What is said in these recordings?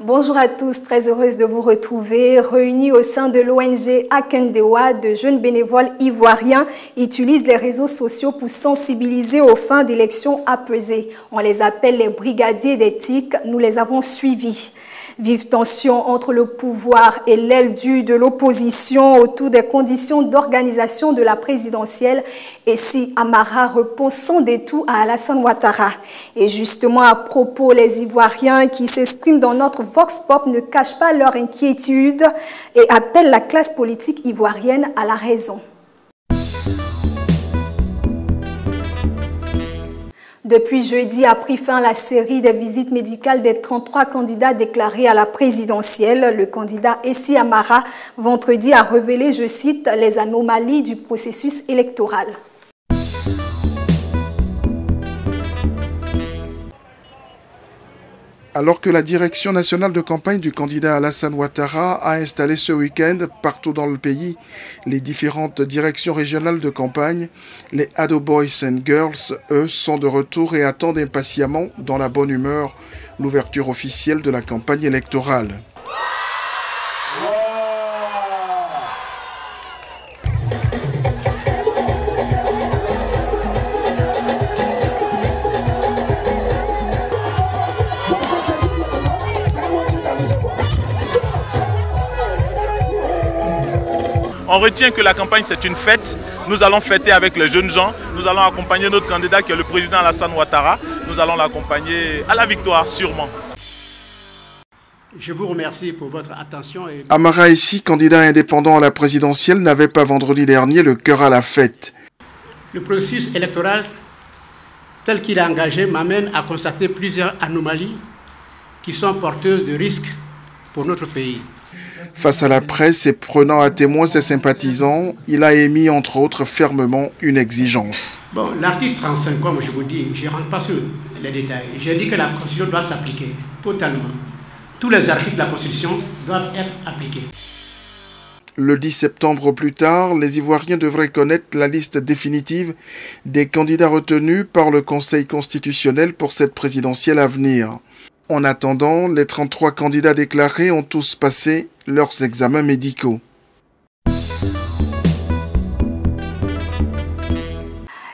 Bonjour à tous, très heureuse de vous retrouver. Réunis au sein de l'ONG Akendewa, de jeunes bénévoles ivoiriens utilisent les réseaux sociaux pour sensibiliser aux fins d'élections apaisées. On les appelle les brigadiers d'éthique, nous les avons suivis. Vive tension entre le pouvoir et l'aile dure de l'opposition autour des conditions d'organisation de la présidentielle. Et si Amara répond sans détour à Alassane Ouattara. Et justement à propos, les Ivoiriens qui s'expriment dans notre Vox Pop ne cachent pas leur inquiétude et appellent la classe politique ivoirienne à la raison. Depuis jeudi a pris fin la série des visites médicales des 33 candidats déclarés à la présidentielle. Le candidat Essi Amara, vendredi, a révélé, je cite, les anomalies du processus électoral. Alors que la direction nationale de campagne du candidat Alassane Ouattara a installé ce week-end partout dans le pays les différentes directions régionales de campagne, les Ado Boys and Girls, eux, sont de retour et attendent impatiemment, dans la bonne humeur, l'ouverture officielle de la campagne électorale. On retient que la campagne c'est une fête, nous allons fêter avec les jeunes gens, nous allons accompagner notre candidat qui est le président Alassane Ouattara, nous allons l'accompagner à la victoire sûrement. Je vous remercie pour votre attention. Amara Essi, candidat indépendant à la présidentielle, n'avait pas vendredi dernier le cœur à la fête. Le processus électoral tel qu'il est engagé m'amène à constater plusieurs anomalies qui sont porteuses de risques pour notre pays. Face à la presse et prenant à témoin ses sympathisants, il a émis entre autres fermement une exigence. Bon, l'article 35, comme je vous dis, je ne rentre pas sur les détails. J'ai dit que la Constitution doit s'appliquer totalement. Tous les articles de la Constitution doivent être appliqués. Le 10 septembre au plus tard, les Ivoiriens devraient connaître la liste définitive des candidats retenus par le Conseil constitutionnel pour cette présidentielle à venir. En attendant, les 33 candidats déclarés ont tous passé leurs examens médicaux.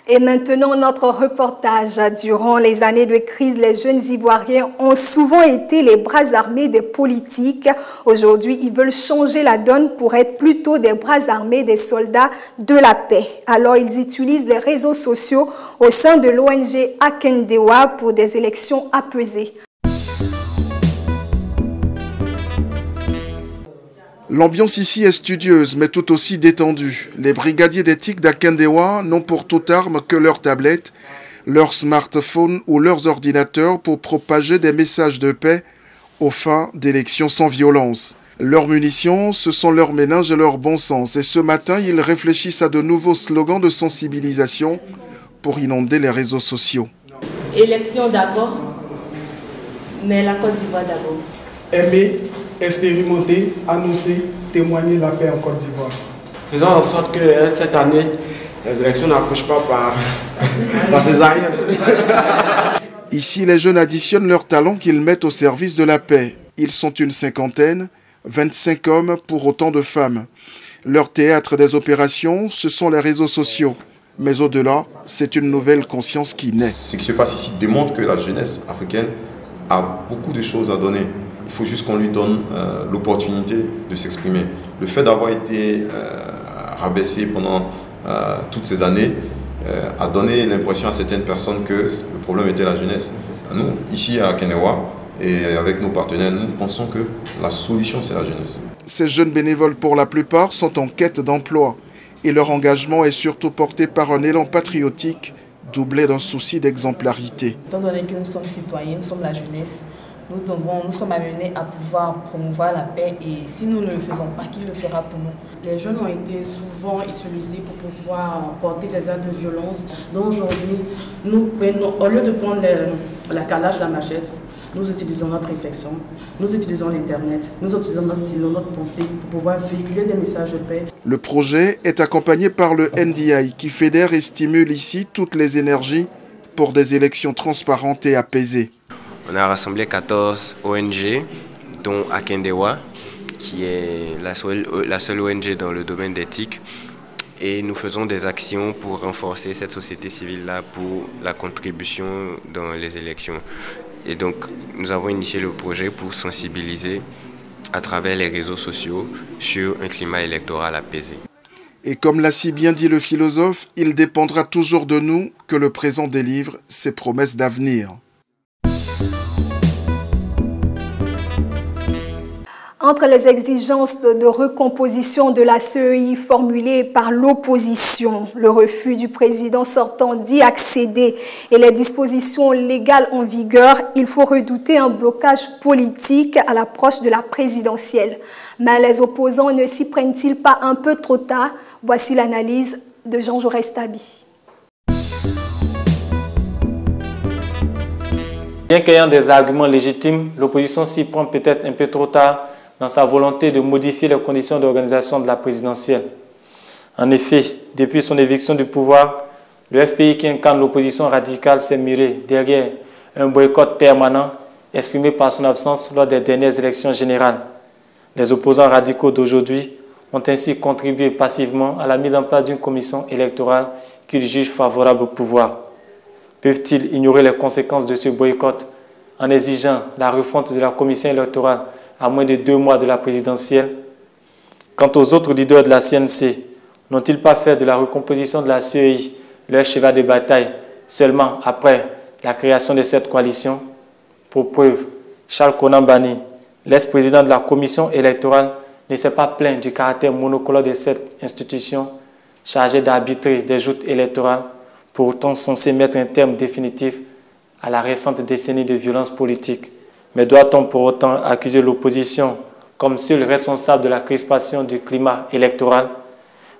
Et maintenant, notre reportage. Durant les années de crise, les jeunes Ivoiriens ont souvent été les bras armés des politiques. Aujourd'hui, ils veulent changer la donne pour être plutôt des bras armés des soldats de la paix. Alors, ils utilisent les réseaux sociaux au sein de l'ONG Akendewa pour des élections apaisées. L'ambiance ici est studieuse, mais tout aussi détendue. Les brigadiers d'éthique d'Akendewa n'ont pour toute arme que leurs tablettes, leurs smartphones ou leurs ordinateurs pour propager des messages de paix aux fins d'élections sans violence. Leurs munitions, ce sont leurs méninges et leur bon sens. Et ce matin, ils réfléchissent à de nouveaux slogans de sensibilisation pour inonder les réseaux sociaux. Élection d'accord, mais la Côte d'Ivoire d'abord. Aimer, expérimenter, annoncer, témoigner la paix en Côte d'Ivoire. Faisons en sorte que cette année, les élections n'approchent pas par ces arrières. Ici, les jeunes additionnent leurs talents qu'ils mettent au service de la paix. Ils sont une cinquantaine, 25 hommes pour autant de femmes. Leur théâtre des opérations, ce sont les réseaux sociaux. Mais au-delà, c'est une nouvelle conscience qui naît. Ce qui se passe ici démontre que la jeunesse africaine a beaucoup de choses à donner. Il faut juste qu'on lui donne l'opportunité de s'exprimer. Le fait d'avoir été rabaissé pendant toutes ces années a donné l'impression à certaines personnes que le problème était la jeunesse. Nous, ici à Akendewa, et avec nos partenaires, nous pensons que la solution, c'est la jeunesse. Ces jeunes bénévoles, pour la plupart, sont en quête d'emploi. Et leur engagement est surtout porté par un élan patriotique, doublé d'un souci d'exemplarité. Étant donné que nous sommes citoyens, nous sommes la jeunesse, nous sommes amenés à pouvoir promouvoir la paix et si nous ne le faisons pas, qui le fera pour nous? Les jeunes ont été souvent utilisés pour pouvoir porter des actes de violence. Donc aujourd'hui, nous prenons, au lieu de prendre la calage, la machette, nous utilisons notre réflexion, nous utilisons l'Internet, nous utilisons notre stylo, notre pensée pour pouvoir véhiculer des messages de paix. Le projet est accompagné par le NDI qui fédère et stimule ici toutes les énergies pour des élections transparentes et apaisées. On a rassemblé 14 ONG, dont Akendewa, qui est la seule ONG dans le domaine d'éthique. Et nous faisons des actions pour renforcer cette société civile-là pour la contribution dans les élections. Et donc, nous avons initié le projet pour sensibiliser à travers les réseaux sociaux sur un climat électoral apaisé. Et comme l'a si bien dit le philosophe, il dépendra toujours de nous que le présent délivre ses promesses d'avenir. Entre les exigences de recomposition de la CEI formulées par l'opposition, le refus du président sortant d'y accéder et les dispositions légales en vigueur, il faut redouter un blocage politique à l'approche de la présidentielle. Mais les opposants ne s'y prennent-ils pas un peu trop tard? Voici l'analyse de Jean Jaurès Tabi. Bien qu'ayant des arguments légitimes, l'opposition s'y prend peut-être un peu trop tard dans sa volonté de modifier les conditions d'organisation de la présidentielle. En effet, depuis son éviction du pouvoir, le FPI qui incarne l'opposition radicale s'est miré derrière un boycott permanent exprimé par son absence lors des dernières élections générales. Les opposants radicaux d'aujourd'hui ont ainsi contribué passivement à la mise en place d'une commission électorale qu'ils jugent favorable au pouvoir. Peuvent-ils ignorer les conséquences de ce boycott en exigeant la refonte de la commission électorale à moins de 2 mois de la présidentielle? Quant aux autres leaders de la CNC, n'ont-ils pas fait de la recomposition de la CEI leur cheval de bataille seulement après la création de cette coalition? Pour preuve, Charles Konambani, l'ex-président de la commission électorale, ne s'est pas plaint du caractère monocolore de cette institution chargée d'arbitrer des joutes électorales, pourtant censée mettre un terme définitif à la récente décennie de violence politique. Mais doit-on pour autant accuser l'opposition comme seul responsable de la crispation du climat électoral?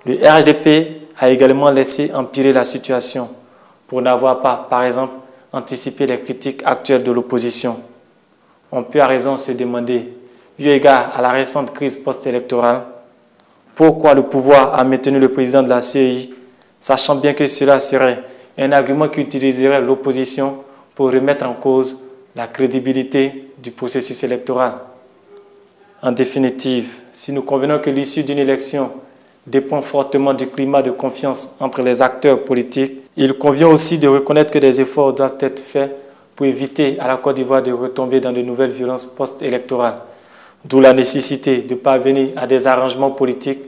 Le RHDP a également laissé empirer la situation pour n'avoir pas, par exemple, anticipé les critiques actuelles de l'opposition. On peut à raison se demander, eu égard à la récente crise post-électorale, pourquoi le pouvoir a maintenu le président de la CEI, sachant bien que cela serait un argument qu'utiliserait l'opposition pour remettre en cause la crédibilité du processus électoral. En définitive, si nous convenons que l'issue d'une élection dépend fortement du climat de confiance entre les acteurs politiques, il convient aussi de reconnaître que des efforts doivent être faits pour éviter à la Côte d'Ivoire de retomber dans de nouvelles violences post-électorales. D'où la nécessité de parvenir à des arrangements politiques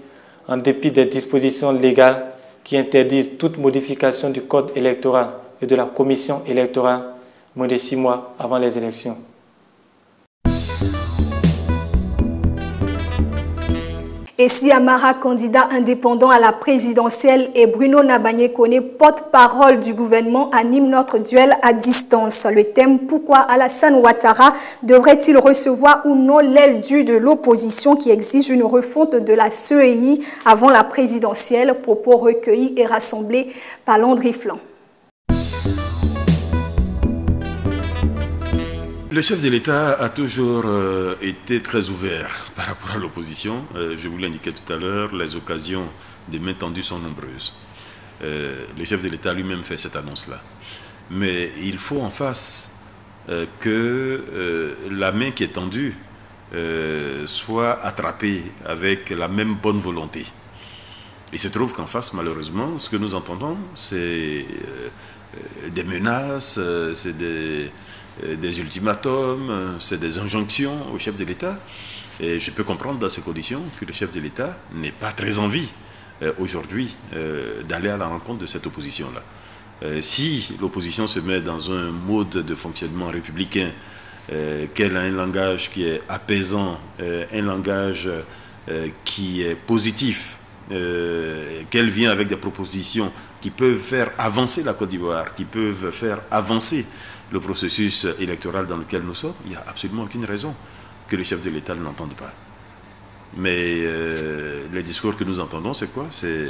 en dépit des dispositions légales qui interdisent toute modification du code électoral et de la commission électorale moins de 6 mois avant les élections. Et si Amara, candidat indépendant à la présidentielle, et Bruno Nabagné-Koné, porte-parole du gouvernement, anime notre duel à distance. Le thème « Pourquoi Alassane Ouattara devrait-il recevoir ou non l'aile due de l'opposition qui exige une refonte de la CEI avant la présidentielle ?» Propos recueillis et rassemblés par Landry Flan. Le chef de l'État a toujours été très ouvert par rapport à l'opposition. Je vous l'indiquais tout à l'heure, les occasions de main tendue sont nombreuses. Le chef de l'État lui-même fait cette annonce-là. Mais il faut en face que la main qui est tendue soit attrapée avec la même bonne volonté. Il se trouve qu'en face, malheureusement, ce que nous entendons, c'est des menaces, c'est des ultimatums, c'est des injonctions au chef de l'État. Et je peux comprendre dans ces conditions que le chef de l'État n'ait pas très envie aujourd'hui d'aller à la rencontre de cette opposition-là. Si l'opposition se met dans un mode de fonctionnement républicain, qu'elle a un langage qui est apaisant, un langage qui est positif, qu'elle vient avec des propositions qui peuvent faire avancer la Côte d'Ivoire, qui peuvent faire avancer le processus électoral dans lequel nous sommes, il n'y a absolument aucune raison que le chef de l'État ne l'entende pas. Mais les discours que nous entendons, c'est quoi? C'est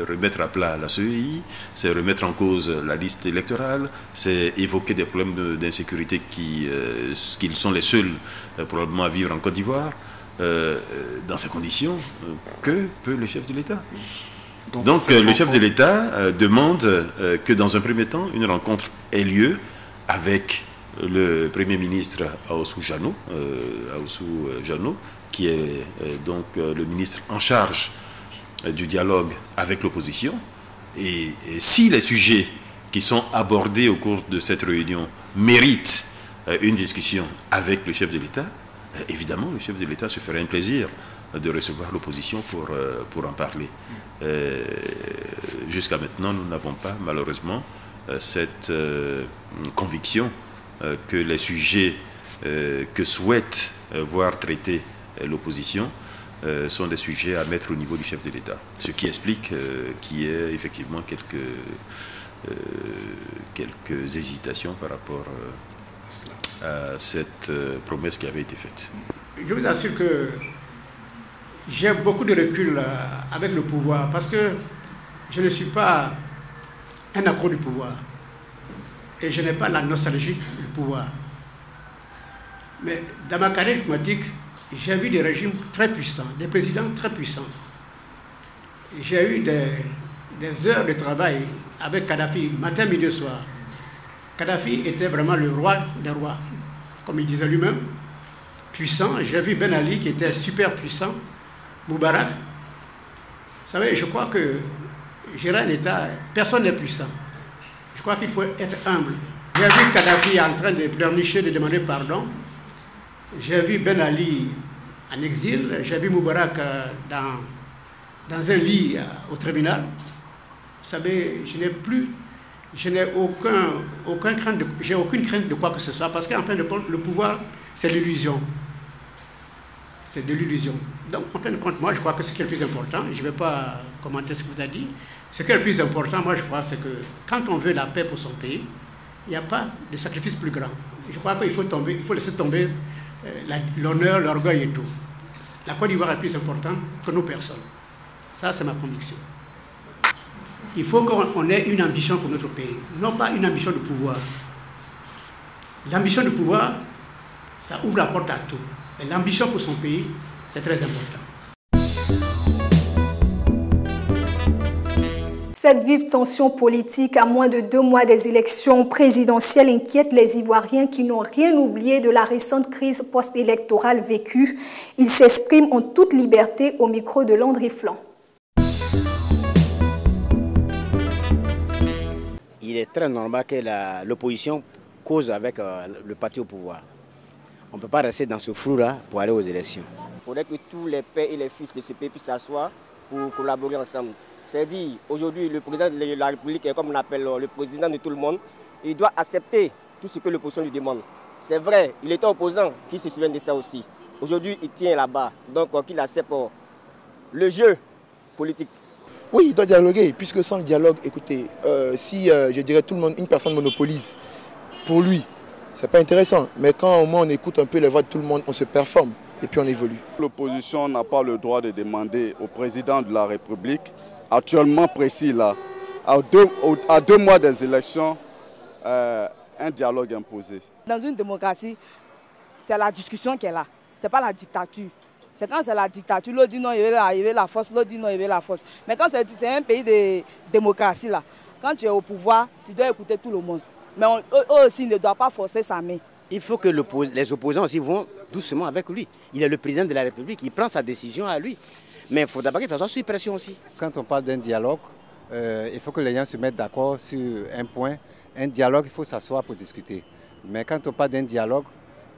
remettre à plat la CEI, c'est remettre en cause la liste électorale, c'est évoquer des problèmes d'insécurité qui sont les seuls probablement à vivre en Côte d'Ivoire. Dans ces conditions, que peut le chef de l'État? Donc le chef de l'État demande que dans un premier temps, une rencontre ait lieu avec le Premier ministre Aoussou Jano, qui est donc le ministre en charge du dialogue avec l'opposition. Et si les sujets qui sont abordés au cours de cette réunion méritent une discussion avec le chef de l'État, évidemment, le chef de l'État se ferait un plaisir de recevoir l'opposition pour en parler. Jusqu'à maintenant, nous n'avons pas, malheureusement, cette conviction que les sujets que souhaite voir traités l'opposition sont des sujets à mettre au niveau du chef de l'État. Ce qui explique qu'il y ait effectivement quelques hésitations par rapport à cette promesse qui avait été faite. Je vous assure que j'ai beaucoup de recul avec le pouvoir parce que je ne suis pas un accro du pouvoir et je n'ai pas la nostalgie du pouvoir. Mais dans ma carrière diplomatique, j'ai vu des régimes très puissants, des présidents très puissants. J'ai eu des heures de travail avec Kadhafi, matin, midi, soir. Kadhafi était vraiment le roi des rois, comme il disait lui-même, puissant. J'ai vu Ben Ali qui était super puissant, Moubarak. Vous savez, je crois que gérer un État, personne n'est puissant. Je crois qu'il faut être humble. J'ai vu Kadhafi en train de pleurnicher, de demander pardon. J'ai vu Ben Ali en exil. J'ai vu Moubarak dans un lit au tribunal. Vous savez, je n'ai aucune crainte de quoi que ce soit, parce qu'en fin de compte, le pouvoir, c'est l'illusion. C'est de l'illusion. Donc, en fin de compte, moi, je crois que ce qui est le plus important, je ne vais pas commenter ce que vous avez dit, ce qui est le plus important, moi, je crois, c'est que quand on veut la paix pour son pays, il n'y a pas de sacrifice plus grand. Je crois qu'il faut laisser tomber l'honneur, l'orgueil et tout. La Côte d'Ivoire est plus importante que nos personnes. Ça, c'est ma conviction. Il faut qu'on ait une ambition pour notre pays, non pas une ambition de pouvoir. L'ambition de pouvoir, ça ouvre la porte à tout. Et l'ambition pour son pays, c'est très important. Cette vive tension politique à moins de 2 mois des élections présidentielles inquiète les Ivoiriens qui n'ont rien oublié de la récente crise post-électorale vécue. Ils s'expriment en toute liberté au micro de Landry Flan. Il est très normal que l'opposition cause avec le parti au pouvoir. On ne peut pas rester dans ce flou-là pour aller aux élections. Il faudrait que tous les pères et les fils de ce pays puissent s'asseoir pour collaborer ensemble. C'est-à-dire, aujourd'hui, le président de la République est comme on l'appelle le président de tout le monde. Il doit accepter tout ce que l'opposition lui demande. C'est vrai, il était opposant, qu'il se souvienne de ça aussi. Aujourd'hui, il tient là-bas, donc qu'il accepte le jeu politique. Oui, il doit dialoguer, puisque sans le dialogue, écoutez, si je dirais tout le monde, une personne monopolise, pour lui, c'est pas intéressant. Mais quand au moins on écoute un peu les voix de tout le monde, on se performe et puis on évolue. L'opposition n'a pas le droit de demander au président de la République, actuellement précis là, à deux mois des élections, un dialogue imposé. Dans une démocratie, c'est la discussion qui est là, c'est pas la dictature. C'est quand c'est la dictature, l'autre dit non, il y avait la force, l'autre dit non, il y avait la force. Mais quand c'est un pays de démocratie, là, quand tu es au pouvoir, tu dois écouter tout le monde. Mais eux aussi ne doivent pas forcer sa main. Il faut que les opposants aussi vont doucement avec lui. Il est le président de la République, il prend sa décision à lui. Mais il faut d'abord que ça soit sous pression aussi. Quand on parle d'un dialogue, il faut que les gens se mettent d'accord sur un point. Un dialogue, il faut s'asseoir pour discuter. Mais quand on parle d'un dialogue,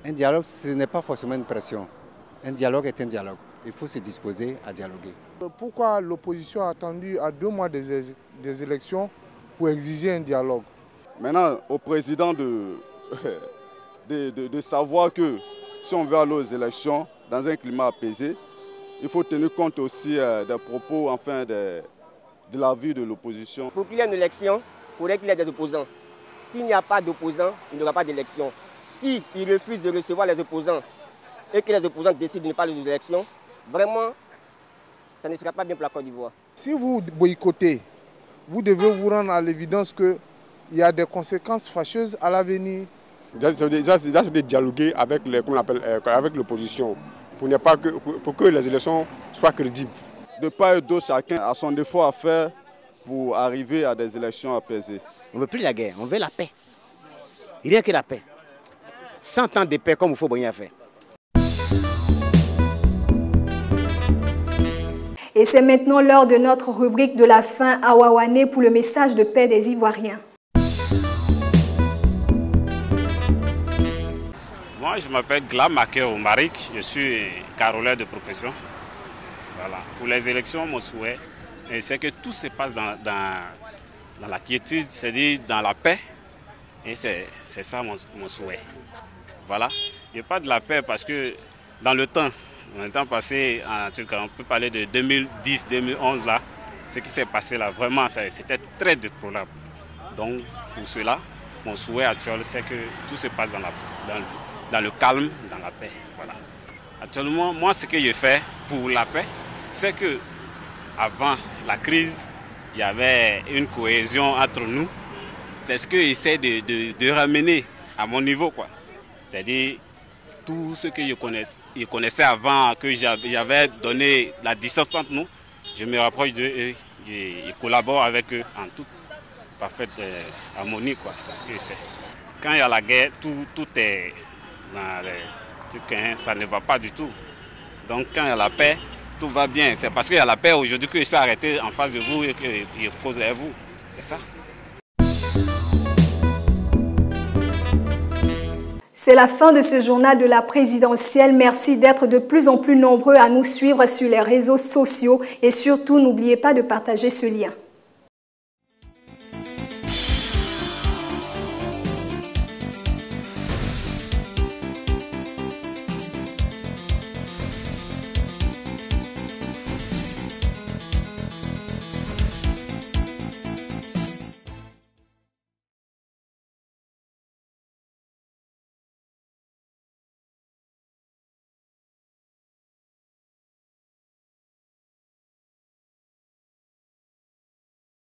ce n'est pas forcément une pression. Un dialogue est un dialogue. Il faut se disposer à dialoguer. Pourquoi l'opposition a attendu à 2 mois des élections pour exiger un dialogue? Maintenant, au président de savoir que si on veut aller aux élections dans un climat apaisé, il faut tenir compte aussi des propos, enfin, de la vie de l'opposition. Pour qu'il y ait une élection, il faudrait qu'il y ait des opposants. S'il n'y a pas d'opposants, il n'y aura pas d'élection. S'il refuse de recevoir les opposants et que les opposants décident de ne pas aller aux élections, vraiment, ça ne sera pas bien pour la Côte d'Ivoire. Si vous boycottez, vous devez vous rendre à l'évidence qu'il y a des conséquences fâcheuses à l'avenir. C'est de dialoguer avec l'opposition pour que les élections soient crédibles. De part et d'autre, chacun a son défaut à faire pour arriver à des élections apaisées. On ne veut plus la guerre, on veut la paix. Rien que la paix. 100 ans de paix comme Houphouët-Boigny a fait. Et c'est maintenant l'heure de notre rubrique de la fin à Wawane pour le message de paix des Ivoiriens. Moi, je m'appelle Glamaker Omarik, je suis caroleur de profession. Voilà. Pour les élections, mon souhait, c'est que tout se passe dans la quiétude, c'est-à-dire dans la paix. Et c'est ça mon souhait. Voilà. Il n'y a pas de la paix parce que dans le temps passé, en tout cas, on peut parler de 2010, 2011, là, ce qui s'est passé là, vraiment, c'était très déplorable. Donc, pour cela, mon souhait actuel, c'est que tout se passe dans le calme, dans la paix. Voilà. Actuellement, moi, ce que je fais pour la paix, c'est que avant la crise, il y avait une cohésion entre nous. C'est ce que j'essaie de ramener à mon niveau, quoi. C'est-à-dire, tout ce que je connaissais avant, que j'avais donné la distance entre nous, je me rapproche d'eux et je collabore avec eux en toute parfaite harmonie, quoi. C'est ce que je fais. Quand il y a la guerre, tout est dans les trucs, hein, ça ne va pas du tout. Donc quand il y a la paix, tout va bien. C'est parce qu'il y a la paix aujourd'hui que je suis arrêté en face de vous et que je cause avec vous. C'est ça. C'est la fin de ce journal de la présidentielle. Merci d'être de plus en plus nombreux à nous suivre sur les réseaux sociaux et surtout n'oubliez pas de partager ce lien.